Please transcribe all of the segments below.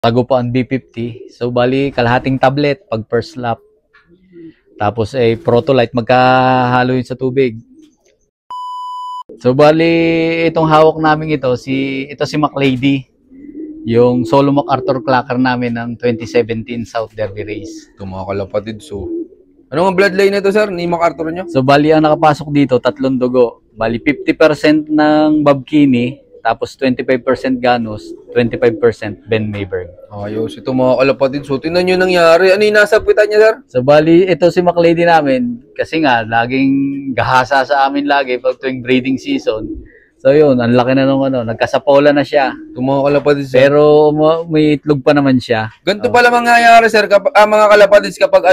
Tagupaan B50. So, bali, kalahating tablet pag first lap. Tapos, Protolite, magkahalo yun sa tubig. So, bali, itong hawak namin ito si McLady. Yung solo MacArthur Clacker namin ng 2017 South Derby Race. Ito mga kalapatid. So, ano nga bloodline nito, sir? Ni MacArthur nyo? So, bali, ang nakapasok dito, 3 dugo. Bali, 50% ng Babkini. Tapos 25% Ganus, 25% Ben Mayberg. Ayos, ito mga kalapatid. So, tingnan nyo nangyari. Ano yung nasa puwitan niya, sir? So, bali, ito si McLady namin. Kasi nga, laging gahasa sa amin lagi pag tuwing breeding season. So, yun, ang laki na nung nagkasapola na siya. Ito mga kalapatid, sir. Pero may itlog pa naman siya. Ganito pala mangyayari, sir, mga kalapatid, kapag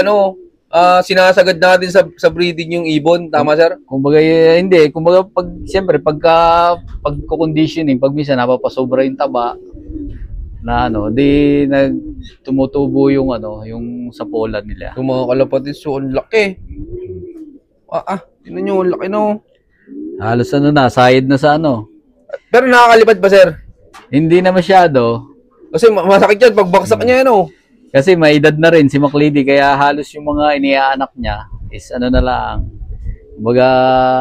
sinasagad natin sa breeding yung ibon. Tama, sir? Kumbaga, hindi. Kumbaga, siyempre, pagko-conditioning, pag minsan napapasobra yung taba, na di tumutubo yung sapola nila. Yung mga kalapatid, so ang laki. Tingnan nyo, ang laki no. Halos side na sa Pero nakakalipad pa, sir? Hindi na masyado. Kasi masakit yan, pagbaksak niya yan, Kasi may edad na rin si McLady, kaya halos yung mga iniaanak niya is na lang. Kumbaga,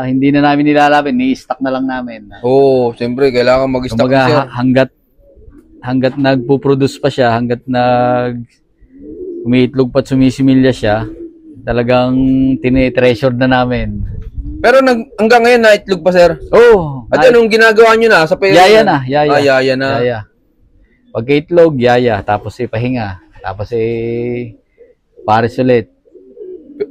hindi na namin nilalabin, ni-stock na lang namin. Oo, siyempre, kailangan mag-stock siya. Hanggat nagpo-produce pa siya, hanggat umiitlog pa't sumisimilya siya, talagang tinitreasure na namin. Pero hanggang ngayon na-itlog pa, sir? Oo. At anong ginagawa nyo na? Yaya na. Yaya na. Yaya. Pagka-itlog, yaya. Tapos pahinga. Tapos pares ulit.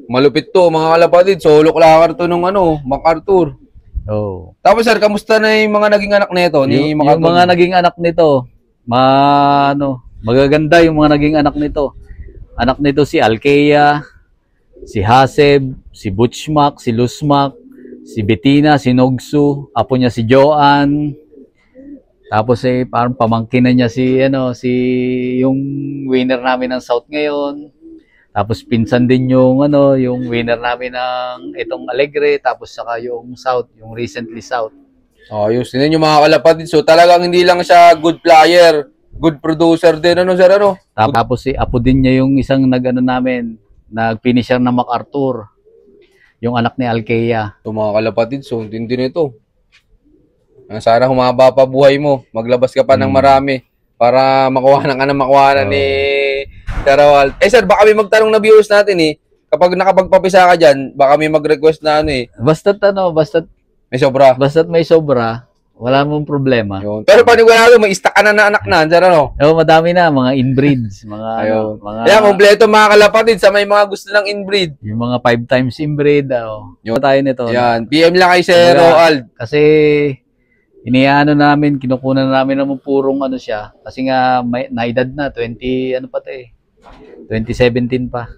Malupit to mga kalapatid. Solo clacker to nung MacArthur. Oh. Tapos sir, kamusta na yung mga naging anak nito ni MacArthur? Yung mga naging anak nito, magaganda yung mga naging anak nito. Anak nito si Alkea, si Haseb, si Butchmak, si Lusmak, si Bettina, si Nogsu, apo niya si Joanne. Tapos parang pamangkin na niya yung winner namin ng South ngayon. Tapos pinsan din yung winner namin ng itong Alegre, tapos saka yung South, yung recently South. Ayos, tingnan niyo mga kalapatid. So talagang hindi lang siya good flyer, good producer din sir Tapos apo din niya yung isang nag-finisher ng MacArthur. Yung anak ni Alkea. So mga kalapatid, so hindi nito. Sana humaba pa buhay mo. Maglabas ka pa ng marami para makuha na ni Tarawal. Sir, baka may magtanong na viewers natin kapag nakapagpapisa ka dyan, baka may mag-request na Basta't may sobra. Basta't may sobra, wala mong problema. Yun. Pero panigurado, may stock ka na anak na, sir madami na, mga inbreeds, Kaya kompleto mga kalapatid sa may mga gusto ng inbreed. Yung mga 5 times inbreed, tayo nito. Yan, PM lang kay Sir Roald. Kasi kinukunan namin ng purong siya. Kasi nga, naedad na, 2017 pa.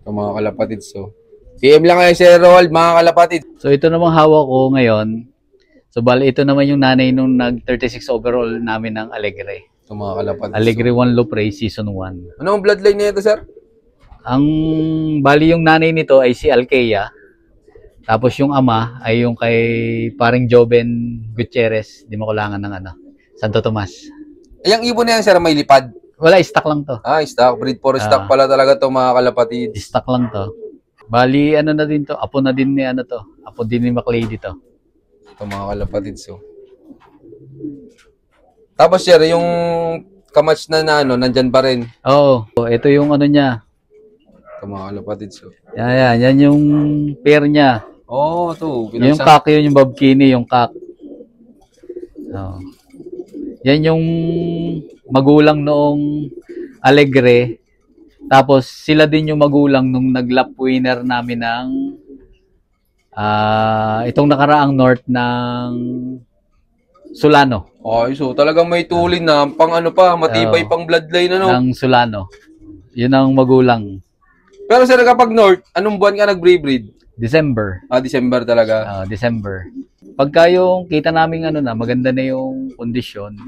So, mga kalapatid, so. PM lang kay Sir Roald, mga kalapatid. So, ito namang hawak ko ngayon. So, bali, ito naman yung nanay nung nag-36 overall namin ng Alegre. So, mga kalapatid. Alegre 1 Loop Race, Season 1. Ano ang bloodline nito, sir? Bali, yung nanay nito ay si Alkea. Tapos yung ama ay yung kay paring Joven Gutierrez, di makulangan ng Santo Tomas. Yung ibon na yan, sir, may lipad? Wala, stock lang to. Stock. Breed for stock pala talaga to mga kalapatid. Stock lang to. Bali, na din to. Apo na din ni to. Apo din ni McLady to. Ito mga kalapatid, so. Tapos, sir, yung kamatch na nandyan pa rin. Oo. Ito yung niya. Ito mga kalapatid, so. Yan yung pair niya. Ito. Yung kak yun, yung Babkini, yung kak. Yan yung magulang noong Alegre. Tapos sila din yung magulang nung nag-lap winner namin ng itong nakaraang North ng Solano. So talagang may tulin na pang matibay pang bloodline ng Solano. Yun ang magulang. Pero sir, kapag North, anong buwan ka nag-breed? December. December talaga. December. Pagka yung kita namin maganda na yung kondisyon,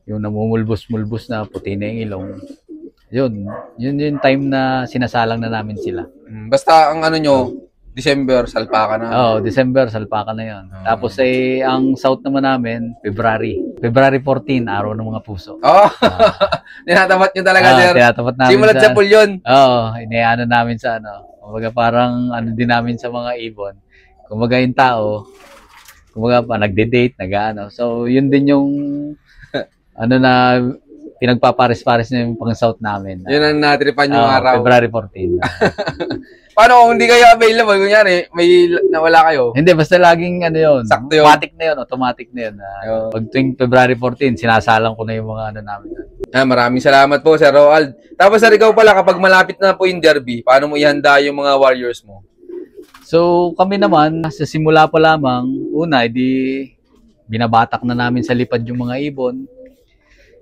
yung namumulbos-mulbos na, puti na yung ilong, yun yung time na sinasalang na namin sila. Basta ang December, salpaka na. December, salpaka na yun. Tapos ang South naman namin, February. February 14, araw ng mga puso. Oh, tinatapat nyo talaga, sir. Tinatapat namin Simulat sa pool yun. Oo, iniano namin sa ano. Kumbaga parang ano din namin sa mga ibon. Kumbaga yung tao, kumbaga pa nagde-date, nag-ano. So, yun din yung ano na pinagpapares-pares na yung pang-south namin. Yun ang natripan yung araw. February 14. Paano kung hindi kayo available? Kunyari, may nawala kayo. Hindi, basta laging ano yun. Sakto yun. Automatic na yun. Pag tuwing February 14, sinasalang ko na yung mga ano namin. Maraming salamat po, Sir Roald. Tapos, sir, ikaw pala, kapag malapit na po yung derby, paano mo ihanda yung mga warriors mo? So, kami naman, sa simula pa lamang, una, binabatak na namin sa lipad yung mga ibon.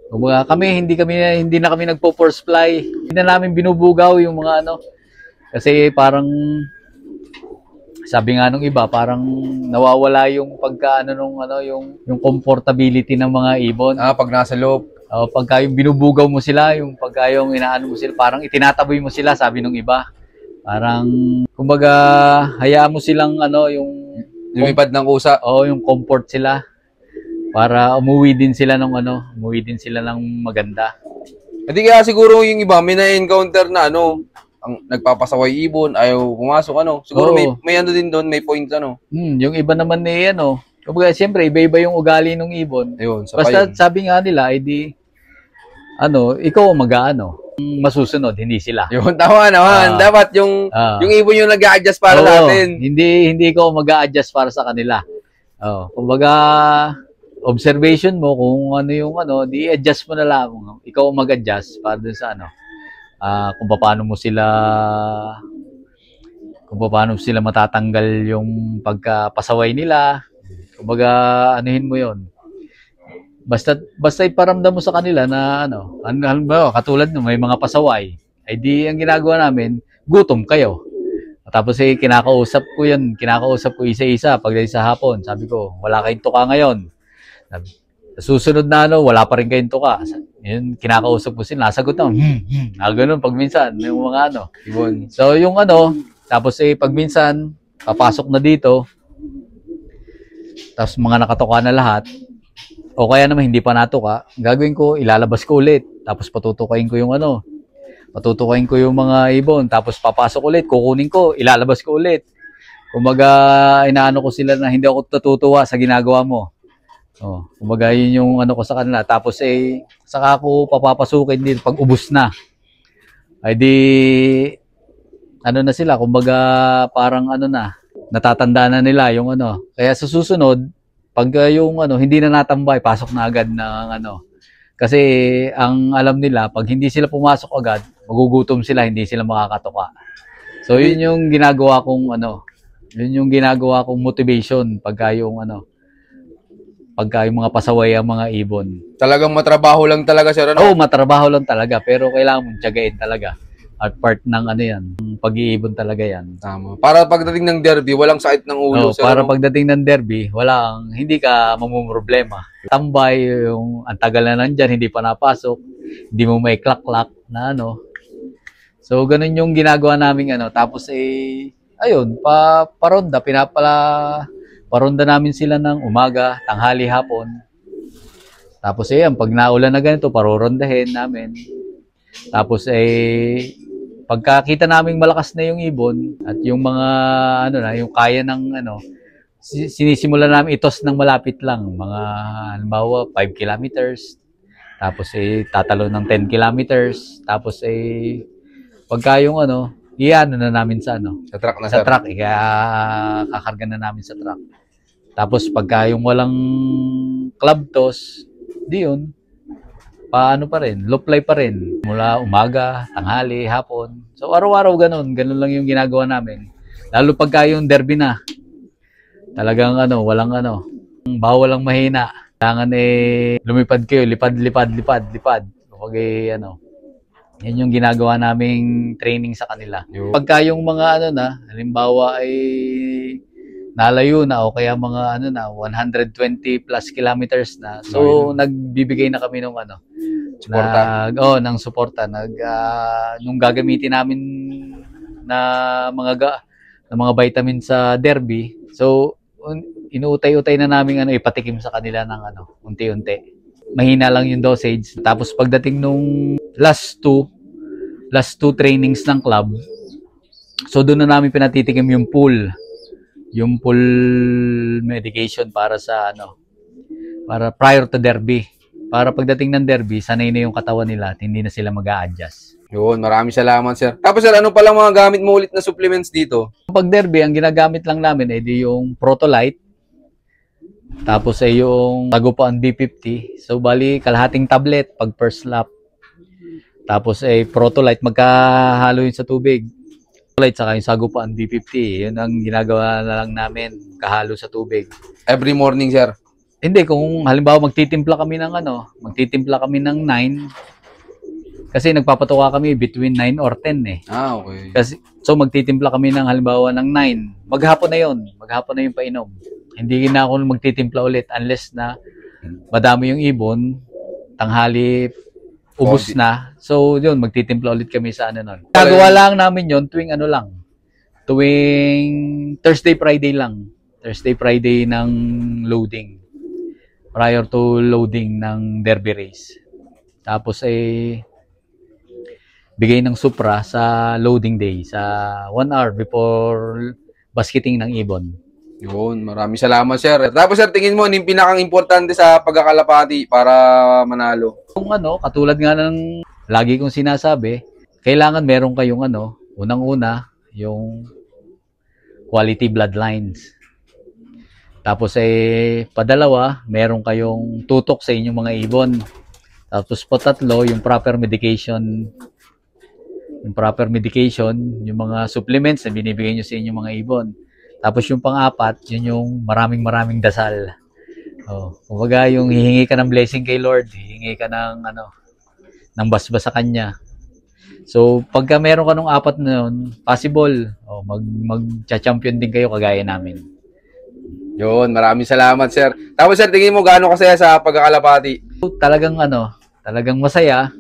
Kumbaga, hindi na kami nagpo-force fly. Hindi na namin binubugaw yung mga ano. Kasi parang, sabi nga nung iba, parang nawawala yung yung comfortability ng mga ibon. Pag nasa loob. Pagka yung binubugaw mo sila, yung pagka yung inaano mo sila, parang itinataboy mo sila, sabi nung iba. Parang, kumbaga, hayaan mo silang yung lumipad ng kusa. Yung comfort sila. Para umuwi din sila ng maganda. Hindi kaya siguro yung iba, may na-encounter na ang nagpapasaway ibon, ayaw pumasok, Siguro may ano din doon, may points, Yung iba naman kumbaga, siyempre, iba-iba yung ugali ng ibon. Ayun, basta sabi nga nila, ikaw masusunod, hindi sila. Yun, tama naman. Dapat yung ibon yung nag-a-adjust para sa atin. Hindi ikaw mag-a-adjust para sa kanila. Kumbaga, observation mo kung di-adjust mo na lang. Ikaw mag-adjust para dun sa kung paano mo sila matatanggal yung pagkapasaway nila. Kumbaga, anuhin mo yon. Basta iparamdam mo sa kanila na katulad no, may mga pasaway. Ay di ang ginagawa namin, gutom kayo. Tapos kinakausap ko isa-isa pagdating sa hapon. Sabi ko, wala kayong tuka ngayon. Susunod na wala pa rin kayong tuka. Yun, kinakausap ko sila, nasagot na. Ganun pag minsan, yung mga ibon. So yung tapos pag minsan, papasok na dito, tapos mga nakatuka na lahat, o kaya naman hindi pa natuka, gagawin ko, ilalabas ko ulit. Tapos patutukain ko yung mga ibon. Tapos papasok ulit, kukunin ko, ilalabas ko ulit. Kumbaga, inaano ko sila na hindi ako natutuwa sa ginagawa mo. Kumbaga, yun yung ko sa kanila. Tapos saka ako papapasukin din pag ubos na. Ay di, na sila, kumbaga, parang natatanda na nila yung Kaya sa susunod, pag yung hindi na natambay, pasok na agad ng Kasi ang alam nila, pag hindi sila pumasok agad, magugutom sila, hindi sila makakatuka. So yun yung ginagawa kong motivation pagka yung mga pasaway ang mga ibon. Talagang matrabaho lang talaga, sir, matrabaho lang talaga, pero kailangan mong tiyagain talaga. At part ng pag-iibon talaga yan. Tama. Para pagdating ng derby, walang sakit ng ulo. Para pagdating ng derby, hindi ka mamumroblema. Tambay, yung ang tagal na nandyan, hindi pa napasok, hindi mo may klak-klak na So, ganun yung ginagawa namin Tapos ayun, paronda, paronda namin sila ng umaga, tanghali, hapon. Tapos pag naulan na ganito, parorondahin namin. Tapos pagkakita naming malakas na yung ibon at yung mga yung kaya ng sinisimulan namin itos ng malapit lang, mga halimbawa 5 kilometers. Tapos tatalo ng 10 kilometers. Tapos pagka yung iano na namin sa truck na, sa truck, kakarga na namin sa truck. Tapos pagka yung walang club toss, di yun. Paano pa rin, low fly pa rin. Mula umaga, tanghali, hapon. So araw-araw ganun lang yung ginagawa namin. Lalo pagka yung derby na. Talagang walang bawal lang mahina. Kailangan lumipad kayo, lipad. Kapag yan yung ginagawa naming training sa kanila. Pagka yung mga halimbawa ay nalayo na o kaya mga 120 plus kilometers na. So nagbibigay na kami ng suporta. Ng suporta. Nung gagamitin namin na mga vitamin sa derby. So inuutay-utay na namin ipatikim sa kanila ng unti-unti. mahina lang yung dosage. Tapos pagdating nung last two trainings ng club, so doon na namin pinatitikim yung full medication para sa para prior to derby. Para pagdating ng derby, sanay na yung katawan nila at hindi na sila mag-a-adjust. Yun, maraming salamat, sir. Tapos, sir, ano palang mga gamit mo ulit na supplements dito? Pag derby, ang ginagamit lang namin ay yung Protolite. Tapos ay yung Sagupaan B50. So, bali, kalahating tablet pag first lap. Tapos ay Protolite, magkahalo yun sa tubig. Protolite saka yung Sagupaan B50. Yun ang ginagawa na lang namin, kahalo sa tubig. Every morning, sir? Hindi, kung halimbawa magtitimpla kami ng 9, kasi nagpapatuka kami between 9 or 10 eh. Ah, okay. Kasi, so magtitimpla kami ng halimbawa ng 9, maghapon na yun. Maghapon na yung painom. Hindi na ako magtitimpla ulit unless na madami yung ibon, tanghali, ubos na. So, yun, magtitimpla ulit kami sa nun. Nagawa lang namin yun tuwing Thursday, Friday lang. Thursday, Friday ng loading. Prior to loading ng derby race. Tapos bigay ng supra sa loading day, sa 1 hour before basketing ng ibon. Yun, maraming salamat, sir. Tapos, sir, tingin mo, ano yung pinakang-importante sa pagkakalapati para manalo? Kung katulad nga ng lagi kong sinasabi, kailangan meron kayong unang-una, yung quality bloodlines. Tapos padalawa, meron kayong tutok sa inyong mga ibon. Tapos patatlo, yung proper medication. Yung proper medication, yung mga supplements na binibigay nyo sa inyong mga ibon. Tapos yung pang-apat, yun yung maraming dasal. Kumbaga yung hihingi ka ng blessing kay Lord, hihingi ka ng ng basbas sa kanya. So pagka meron ka ng 4 na yun, possible, mag-champion din kayo kagaya namin. Yun, maraming salamat, sir. Tapos, sir, tingin mo gaano kasaya sa pagkakalapati? Talagang masaya.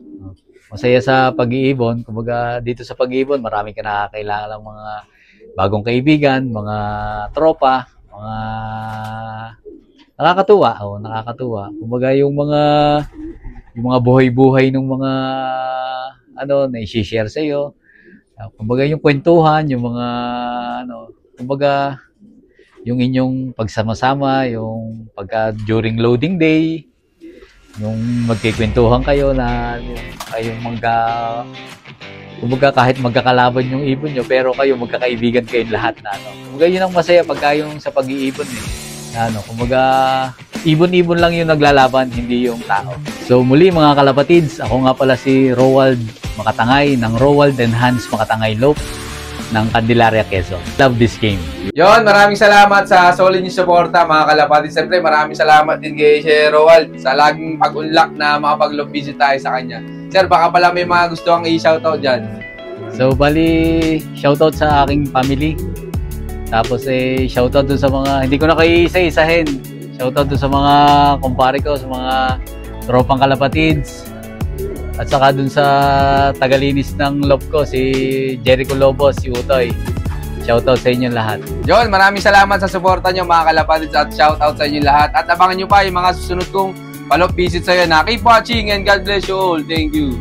Masaya sa pag-iibon. Kumbaga, dito sa pag-iibon, marami ka nakakailangan ng mga bagong kaibigan, mga tropa, mga nakakatuwa. Nakakatuwa. Kumbaga, yung mga buhay-buhay ng mga na i-share sa iyo. Kumbaga, yung kwentuhan, yung mga kumbaga, yung inyong pagsama-sama, yung pagka during loading day, yung magkikwentuhan kayo na kayong kumbaga kahit magkakalaban yung ibon nyo, pero kayo magkakaibigan kayong lahat na Kumbaga yun ang masaya pagka yung sa pag-iibon eh. Kumbaga ibon-ibon lang yung naglalaban, hindi yung tao. So muli mga kalapatids, ako nga pala si Roald Makatangay ng Roald and Hans Makatangay Lope ng Candelaria, Quezon. Love this game. Yon, maraming salamat sa solid niyo suporta mga kalapati. Siyempre, maraming salamat din kay Sir Roald sa laging pag-unlock na makapag-love visit tayo sa kanya. Sir, baka pala may mga gusto kang i-shoutout dyan. So, bali, shoutout sa aking family. Tapos, shoutout dun sa mga, hindi ko na kayo isa-isahin. Shoutout dun sa mga kumpare ko, sa mga tropang kalapatids. At saka dun sa tagalinis ng loob ko, si Jericho Lobos, si Utoy. Shoutout sa inyo lahat. Yon, maraming salamat sa suporta nyo mga kalapatids at shoutout sa inyo lahat. At abangan nyo pa yung mga susunod kong follow-up visit sa'yo na keep watching and God bless you all. Thank you.